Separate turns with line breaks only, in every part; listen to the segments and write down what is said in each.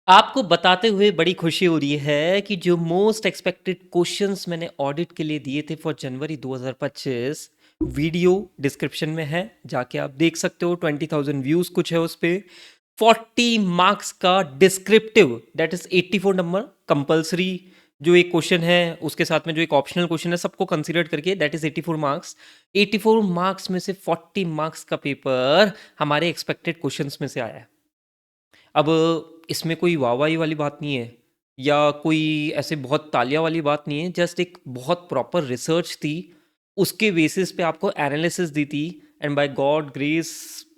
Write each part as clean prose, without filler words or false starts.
आपको बताते हुए बड़ी खुशी हो रही है कि जो मोस्ट एक्सपेक्टेड क्वेश्चंस मैंने ऑडिट के लिए दिए थे फॉर जनवरी 2025 वीडियो डिस्क्रिप्शन में है, जाके आप देख सकते हो। 20,000 व्यूज कुछ है उस पे। 40 मार्क्स का descriptive, that is 84 number compulsory. जो एक क्वेश्चन है उसके साथ में जो एक ऑप्शनल क्वेश्चन है, सबको कंसीडर करके दैट इज 84 मार्क्स। 84 मार्क्स में से 40 मार्क्स का पेपर हमारे एक्सपेक्टेड क्वेश्चंस में से आया है। अब इसमें कोई वाहवाही वाली बात नहीं है या कोई ऐसे बहुत तालियां वाली बात नहीं है, जस्ट एक बहुत प्रॉपर रिसर्च थी। उसके बेसिस पे आपको एनालिसिस दी थी, एंड बाय गॉड ग्रेस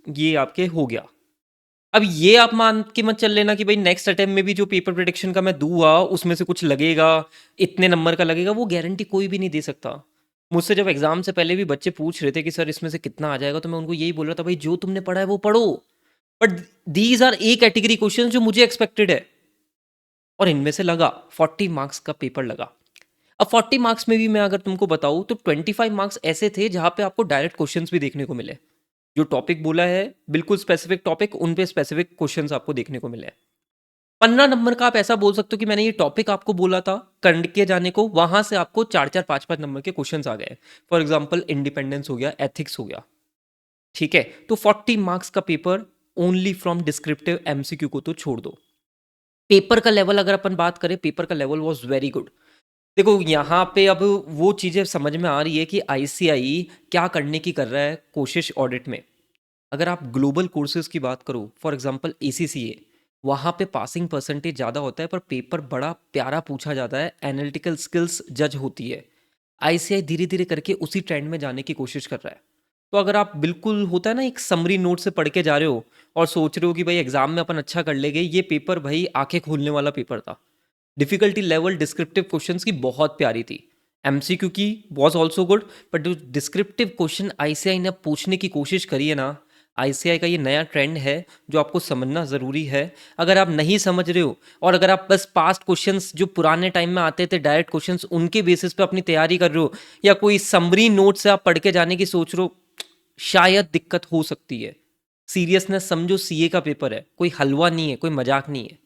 ये आपके हो गया। अब ये आप मान के मत चल लेना कि भाई नेक्स्ट अटेम्प्ट में भी जो पेपर प्रिडिक्शन का मैं दूंगा उसमें से कुछ लगेगा, इतने नंबर का लगेगा। वो गारंटी कोई भी नहीं दे सकता। मुझसे जब एग्जाम से पहले भी बच्चे पूछ रहे थे कि सर इसमें से कितना आ जाएगा, तो मैं उनको यही बोल रहा था, भाई जो तुमने पढ़ा है वो पढ़ो। But these are A category question जो मुझे एक्सपेक्टेड है, और इनमें से लगा 40 मार्क्स का पेपर लगा। अब 40 मार्क्स में भी मैं अगर तुमको बताऊं तो 25 मार्क्स ऐसे थे जहां पे आपको डायरेक्ट क्वेश्चंस भी देखने को मिले। जो टॉपिक बोला है बिल्कुल स्पेसिफिक टॉपिक, उन पे स्पेसिफिक क्वेश्चंस आपको देखने को मिले। 15 नंबर का आप ऐसा बोल सकते हो कि मैंने ये टॉपिक आपको बोला था करके जाने को, वहां से आपको 4-4 5-5 नंबर के क्वेश्चंस आ गए। फॉर एग्जाम्पल इंडिपेंडेंस हो गया, एथिक्स हो गया। ठीक है, तो 40 मार्क्स का paper only from descriptive MCQ को तो छोड़ दो। पेपर का लेवल अगर अपन बात करें, पेपर का लेवल वाज वेरी गुड। देखो यहाँ पे अब वो चीज़ें समझ में आ रही है कि आईसीआई क्या करने की कर रहा है कोशिश ऑडिट में। अगर आप ग्लोबल कोर्सेज की बात करो, फॉर एग्जांपल एसीसीए, वहाँ पे पासिंग परसेंटेज ज़्यादा होता है पर पेपर बड़ा प्यारा पूछा जाता है, एनालिटिकल स्किल्स जज होती है। आईसीआई धीरे धीरे करके उसी ट्रेंड में जाने की कोशिश कर रहा है। तो अगर आप बिल्कुल होता है ना एक समरी नोट से पढ़ के जा रहे हो और सोच रहे हो कि भाई एग्जाम में अपन अच्छा कर लेंगे, ये पेपर भाई आंखें खोलने वाला पेपर था। डिफिकल्टी लेवल डिस्क्रिप्टिव क्वेश्चंस की बहुत प्यारी थी। एमसीक्यू की वॉज ऑल्सो गुड, बट जो डिस्क्रिप्टिव क्वेश्चन आईसीआई ने पूछने की कोशिश करी है ना, आईसीआई का ये नया ट्रेंड है जो आपको समझना ज़रूरी है। अगर आप नहीं समझ रहे हो और अगर आप बस पास्ट क्वेश्चंस जो पुराने टाइम में आते थे डायरेक्ट क्वेश्चंस उनके बेसिस पे अपनी तैयारी कर रहे हो, या कोई समरी नोट से आप पढ़ के जाने की सोच रहे हो, शायद दिक्कत हो सकती है। सीरियसनेस समझो, सीए का पेपर है, कोई हलवा नहीं है, कोई मजाक नहीं है।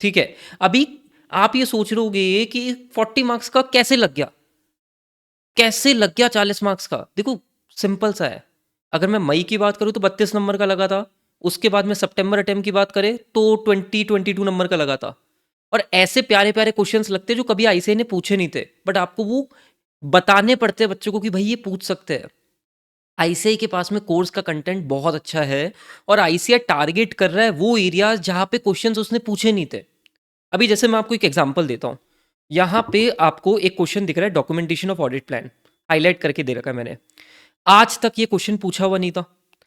ठीक है। अभी आप ये सोच रहे होगे कि 40 मार्क्स का कैसे लग गया, कैसे लग गया 40 मार्क्स का। देखो सिंपल सा है। अगर मैं मई की बात करूं तो 32 नंबर का लगा था। उसके बाद में सितंबर अटेम्प्ट की बात करें तो 22 नंबर का लगा था। और ऐसे प्यारे प्यारे क्वेश्चंस लगते जो कभी आईसीआई ने पूछे नहीं थे, बट आपको वो बताने पड़ते बच्चों को कि भाई ये पूछ सकते हैं। आईसीआई के पास में कोर्स का कंटेंट बहुत अच्छा है, और आईसीआई टारगेट कर रहा है वो एरियाज जहां पे क्वेश्चंस उसने पूछे नहीं थे। अभी जैसे मैं आपको एक एग्जांपल देता हूँ। यहाँ पे आपको एक क्वेश्चन दिख रहा है, documentation of audit plan, highlight करके दे रखा है मैंने। आज तक ये क्वेश्चन पूछा हुआ नहीं था।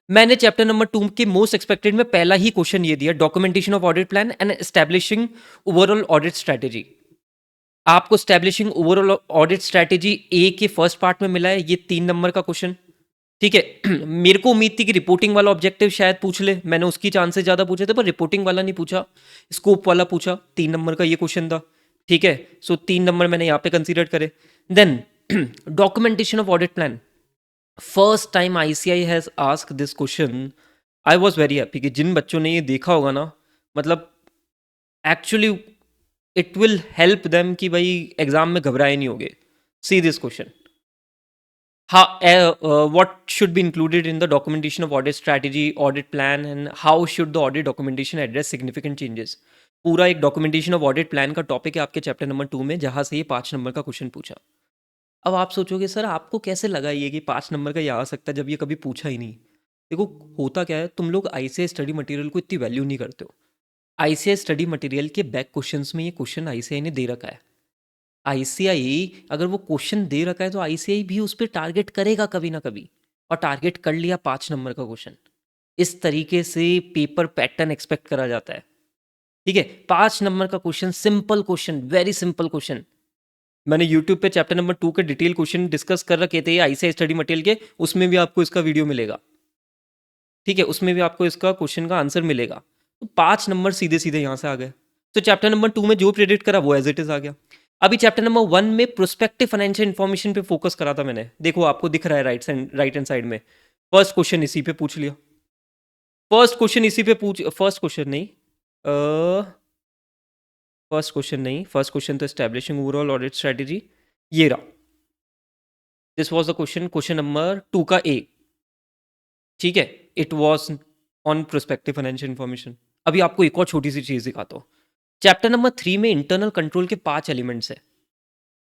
मैंने चैप्टर नंबर 2 के मोस्ट एक्सपेक्टेड में पहला ही क्वेश्चन ये दिया, documentation of audit plan and establishing overall audit strategy. आपको एस्टैब्लिशिंग ओवरऑल ऑडिट स्ट्रेटेजी ए के फर्स्ट पार्ट में मिला है, ये 3 नंबर का क्वेश्चन। ठीक है। मेरे को उम्मीद थी कि रिपोर्टिंग वाला ऑब्जेक्टिव शायद पूछ ले, मैंने उसकी चांसेस ज्यादा पूछे थे, पर रिपोर्टिंग वाला नहीं पूछा, स्कोप वाला पूछा। 3 नंबर का ये क्वेश्चन था। ठीक है, सो 3 नंबर मैंने यहाँ पे कंसीडर करे। Then documentation of audit plan, first time ICI has asked this question. I was very happy कि जिन बच्चों ने ये देखा होगा ना, मतलब actually it will help them कि भाई एग्जाम में घबराए नहीं होगे। See this question, what should be included in the documentation of audit strategy, audit plan, and how should the audit documentation address significant changes। पूरा एक डॉक्यूमेंटेशन ऑफ ऑडिट प्लान का topic है आपके चैप्टर नंबर 2 में, जहां से ये 5 number का क्वेश्चन पूछा। अब आप सोचोगे सर आपको कैसे लगा ये कि 5 नंबर का ये आ सकता है जब ये कभी पूछा ही नहीं। देखो होता क्या है, तुम लोग आईसीआई स्टडी मटेरियल को इतनी वैल्यू नहीं करते हो। आईसीआई स्टडी मटेरियल के बैक क्वेश्चंस में ये क्वेश्चन आईसीआई ने दे रखा है। आईसीआई अगर वो क्वेश्चन दे रखा है तो आईसीआई भी उस पर टारगेट करेगा कभी ना कभी, और टारगेट कर लिया 5 नंबर का क्वेश्चन। इस तरीके से पेपर पैटर्न एक्सपेक्ट करा जाता है। ठीक है, 5 नंबर का question, simple question, very simple question. मैंने यूट्यूब पे चैप्टर नंबर 2 के डिटेल क्वेश्चन डिस्कस कर रखे थे आईसीआई स्टडी मटेरियल के, उसमें भी आपको इसका वीडियो मिलेगा। ठीक है, उसमें भी आपको इसका क्वेश्चन का आंसर मिलेगा। तो 5 नंबर सीधे सीधे यहाँ से आ गए। तो चैप्टर नंबर 2 में जो प्रेडिक्ट करा वो एज इट इज आ गया। अभी चैप्टर नंबर 1 में प्रोस्पेक्टिव फाइनेंशियल इन्फॉर्मेशन पे फोकस करा था मैंने। देखो आपको दिख रहा है राइट हैंड साइड में, फर्स्ट क्वेश्चन इसी पे पूछ लिया। फर्स्ट क्वेश्चन इसी पे पूछ, फर्स्ट क्वेश्चन नहीं, फर्स्ट क्वेश्चन नहीं, फर्स्ट क्वेश्चन तो एस्टैब्लिशिंग ओवरऑल ऑडिट स्ट्रेटेजी, ये रहा। This was the question, question number 2 का ए। ठीक है, it was on prospective financial information. अभी आपको एक और छोटी सी चीज दिखाता हूँ। चैप्टर नंबर 3 में इंटरनल कंट्रोल के 5 एलिमेंट्स है।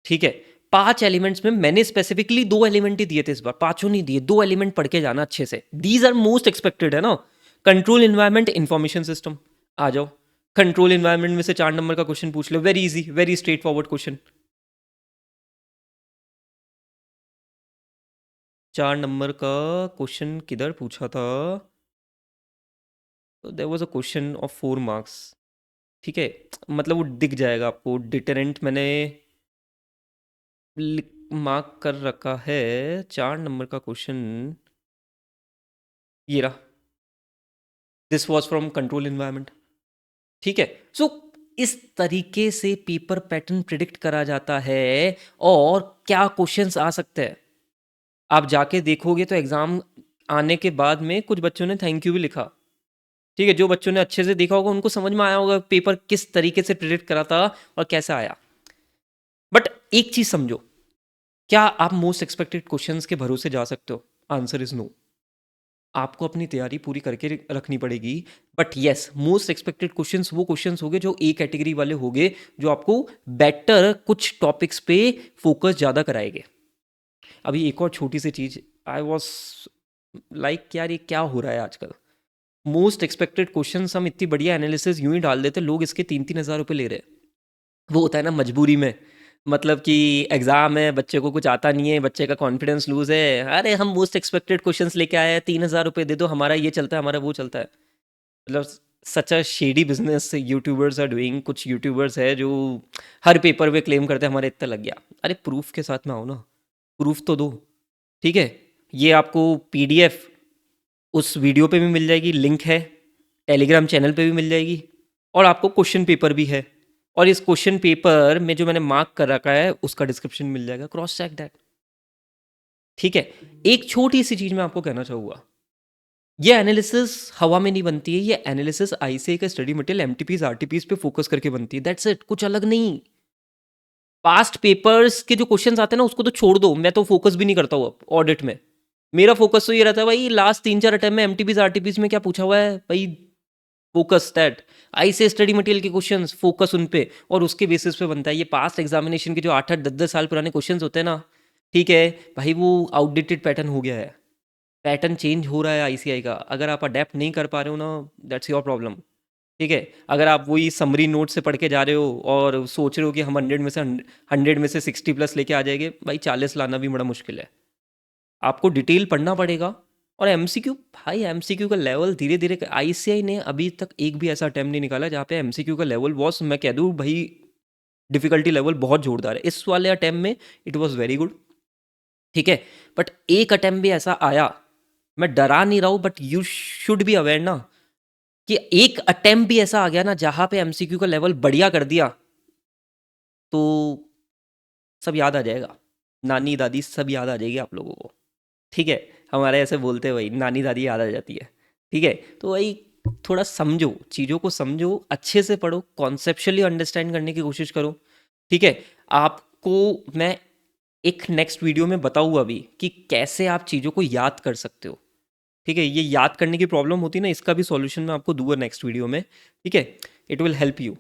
ठीक है, 5 एलिमेंट्स में मैंने स्पेसिफिकली 2 एलिमेंट ही दिए थे इस बार, 5 नहीं दिए, 2 एलिमेंट पढ़ के जाना अच्छे से। दीज आर मोस्ट एक्सपेक्टेड है ना। Control environment, information system. आ जाओ, कंट्रोल इन्वायरमेंट में से 4 नंबर का क्वेश्चन पूछ लो, very easy, very straightforward question. 4 number का क्वेश्चन किधर पूछा था? तो there was a question of 4 marks. ठीक है, मतलब वो दिख जाएगा आपको, डिटरेंट मैंने मार्क कर रखा है। 4 नंबर का क्वेश्चन ये रहा। This was from control environment. ठीक है, सो इस तरीके से पेपर पैटर्न प्रिडिक्ट करा जाता है और क्या क्वेश्चंस आ सकते हैं। आप जाके देखोगे तो एग्जाम आने के बाद में कुछ बच्चों ने थैंक यू भी लिखा। ठीक है, जो बच्चों ने अच्छे से देखा होगा उनको समझ में आया होगा पेपर किस तरीके से प्रिडिक्ट करा था और कैसे आया। बट एक चीज समझो, क्या आप मोस्ट एक्सपेक्टेड क्वेश्चंस के भरोसे जा सकते हो? Answer is no. आपको अपनी तैयारी पूरी करके रखनी पड़ेगी। But yes, most expected questions वो क्वेश्चंस होंगे जो ए कैटेगरी वाले होंगे, जो आपको बेटर कुछ टॉपिक्स पे फोकस ज़्यादा कराएंगे। अभी एक और छोटी सी चीज़, आई वॉज लाइक यार ये क्या हो रहा है आजकल। मोस्ट एक्सपेक्टेड क्वेश्चंस हम इतनी बढ़िया एनालिसिस यूं ही डाल देते, लोग इसके 3-3 हज़ार रुपये ले रहे हैं। वो होता है ना मजबूरी में, मतलब कि एग्जाम है, बच्चे को कुछ आता नहीं है, बच्चे का कॉन्फिडेंस लूज है, अरे हम मोस्ट एक्सपेक्टेड क्वेश्चंस लेके आए हैं, 3,000 रुपये दे दो, हमारा ये चलता है, हमारा वो चलता है। मतलब such a shady business YouTubers are doing. कुछ यूट्यूबर्स है जो हर पेपर पे क्लेम करते हैं हमारे इतना लग गया। अरे प्रूफ के साथ में आओ ना, प्रूफ तो दो। ठीक है, ये आपको पीडीएफ उस वीडियो पे भी मिल जाएगी, लिंक है, टेलीग्राम चैनल पे भी मिल जाएगी, और आपको क्वेश्चन पेपर भी है, और इस क्वेश्चन पेपर में जो मैंने मार्क कर रखा है उसका डिस्क्रिप्शन मिल जाएगा, क्रॉस चेक दैट। ठीक है, एक छोटी सी चीज मैं आपको कहना चाहूँगा, ये एनालिसिस हवा में नहीं बनती है, ये एनालिसिस आईसीए का स्टडी मटेरियल एमटीपीज आरटीपीज पे फोकस करके बनती है, दैट्स इट, कुछ अलग नहीं। पास्ट पेपर्स के जो क्वेश्चंस आते हैं ना उसको तो छोड़ दो, मैं तो फोकस भी नहीं करता हूँ अब ऑडिट में। मेरा फोकस तो ये रहता है भाई, लास्ट 3-4 अटेम्प्ट में एमटीपीज आरटीपीज में क्या पूछा हुआ है भाई, focus that. ICA study material के क्वेश्चंस, फोकस उन पे, और उसके बेसिस पे बनता है। ये पास्ट एग्जामिनेशन के जो 8-8 10-10 साल पुराने क्वेश्चंस होते हैं ना, ठीक है भाई, वो आउटडेटेड पैटर्न हो गया है। पैटर्न चेंज हो रहा है आईसीआई का, अगर आप अडेप्ट नहीं कर पा रहे हो ना, दैट्स योर प्रॉब्लम। ठीक है, अगर आप वही समरी नोट से पढ़ के जा रहे हो और सोच रहे हो कि हम 100 में से 60+ लेके आ जाएंगे, भाई 40 लाना भी बड़ा मुश्किल है। आपको डिटेल पढ़ना पड़ेगा। और एमसीक्यू, भाई एमसीक्यू का लेवल धीरे धीरे, आईसीआई ने अभी तक एक भी ऐसा अटेम्प्ट नहीं निकाला जहाँ पे एमसीक्यू का लेवल वॉज, मैं कह दूँ भाई डिफिकल्टी लेवल बहुत जोरदार है। इस वाले अटेम्प्ट में इट वॉज वेरी गुड। ठीक है, बट एक अटेम्प्ट भी ऐसा आया, मैं डरा नहीं रहा हूँ, but you should be aware ना, कि एक अटेम्प्ट भी ऐसा आ गया ना जहां पे एमसीक्यू का लेवल बढ़िया कर दिया, तो सब याद आ जाएगा, नानी दादी सब याद आ जाएगी आप लोगों को। ठीक है, हमारे ऐसे बोलते हैं भाई, नानी दादी याद आ जाती है। ठीक है, तो भाई थोड़ा समझो, चीज़ों को समझो, अच्छे से पढ़ो, कॉन्सेप्चुअली अंडरस्टैंड करने की कोशिश करो। ठीक है, आपको मैं एक नेक्स्ट वीडियो में बताऊँ अभी कि कैसे आप चीज़ों को याद कर सकते हो। ठीक है, ये याद करने की प्रॉब्लम होती है ना, इसका भी सॉल्यूशन मैं आपको दूंगा नेक्स्ट वीडियो में। ठीक है, इट विल हेल्प यू।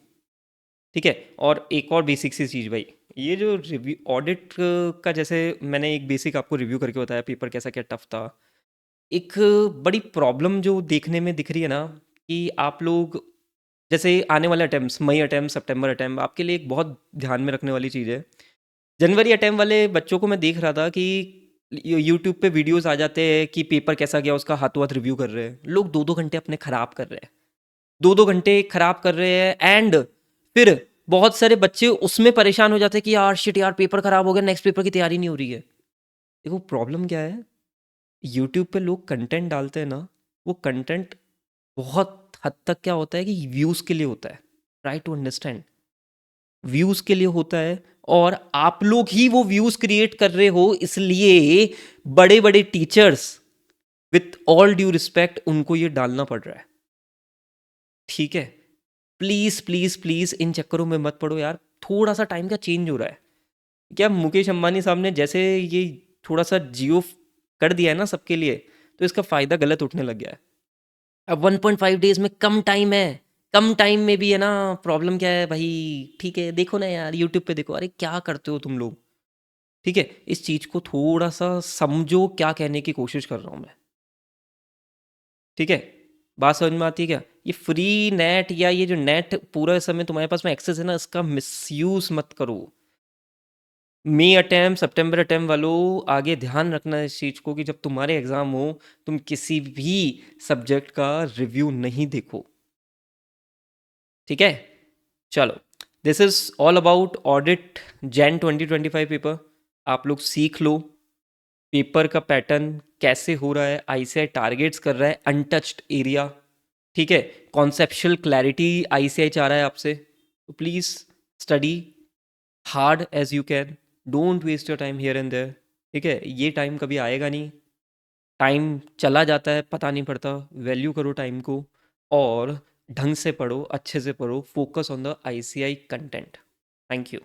ठीक है, और एक और बेसिक सी चीज़ भाई, ये जो रिव्यू ऑडिट का, जैसे मैंने एक बेसिक आपको रिव्यू करके बताया पेपर कैसा क्या टफ था, एक बड़ी प्रॉब्लम जो देखने में दिख रही है ना, कि आप लोग जैसे आने वाले अटैम्प्ट, मई अटैम्प्ट, सितंबर अटैम्प्ट, आपके लिए एक बहुत ध्यान में रखने वाली चीज़ है। जनवरी अटैम्प्ट वाले बच्चों को मैं देख रहा था कि यूट्यूब पे वीडियोस आ जाते हैं कि पेपर कैसा गया उसका हाथों हाथ रिव्यू कर रहे हैं लोग, 2-2 घंटे अपने खराब कर रहे हैं, 2-2 घंटे खराब कर रहे हैं, एंड फिर बहुत सारे बच्चे उसमें परेशान हो जाते हैं कि यार शिट यार पेपर खराब हो गया, नेक्स्ट पेपर की तैयारी नहीं हो रही है। देखो प्रॉब्लम क्या है, यूट्यूब पे लोग कंटेंट डालते हैं ना, वो कंटेंट बहुत हद तक क्या होता है कि व्यूज़ के लिए होता है। ट्राई टू अंडरस्टैंड, व्यूज़ के लिए होता है, और आप लोग ही वो व्यूज़ क्रिएट कर रहे हो, इसलिए बड़े बड़े teachers, with all due respect, उनको ये डालना पड़ रहा है। ठीक है, प्लीज़ प्लीज़ प्लीज़ इन चक्करों में मत पड़ो यार, थोड़ा सा टाइम का चेंज हो रहा है। क्या मुकेश अंबानी साहब ने जैसे ये थोड़ा सा जियो कर दिया है ना सबके लिए, तो इसका फ़ायदा गलत उठने लग गया है। अब 1.5 डेज में कम टाइम है, कम टाइम में भी है ना, प्रॉब्लम क्या है भाई? ठीक है, देखो ना यार, यूट्यूब पे देखो, अरे क्या करते हो तुम लोग? ठीक है, इस चीज़ को थोड़ा सा समझो, क्या कहने की कोशिश कर रहा हूँ मैं। ठीक है, बात समझ में आती है क्या? ये फ्री नेट या ये जो नेट पूरा समय तुम्हारे पास में एक्सेस है ना, इसका मिसयूज मत करो। मई अटेम्प्ट सितंबर अटेम्प्ट वालों, आगे ध्यान रखना इस चीज़ को कि जब तुम्हारे एग्ज़ाम हो, तुम किसी भी सब्जेक्ट का रिव्यू नहीं देखो। ठीक है, चलो, this is all about audit Jain 2025 paper. आप लोग सीख लो पेपर का पैटर्न कैसे हो रहा है, आईसीआई टारगेट्स कर रहा है अनटच्ड एरिया। ठीक है, कॉन्सेप्शुअल क्लैरिटी आईसीआई चाह रहा है आपसे, तो please study hard as you can, don't waste your time here and there. ठीक है, ये टाइम कभी आएगा नहीं, टाइम चला जाता है पता नहीं पड़ता, वैल्यू करो टाइम को, और ढंग से पढ़ो, अच्छे से पढ़ो, focus on the ICI content. Thank you.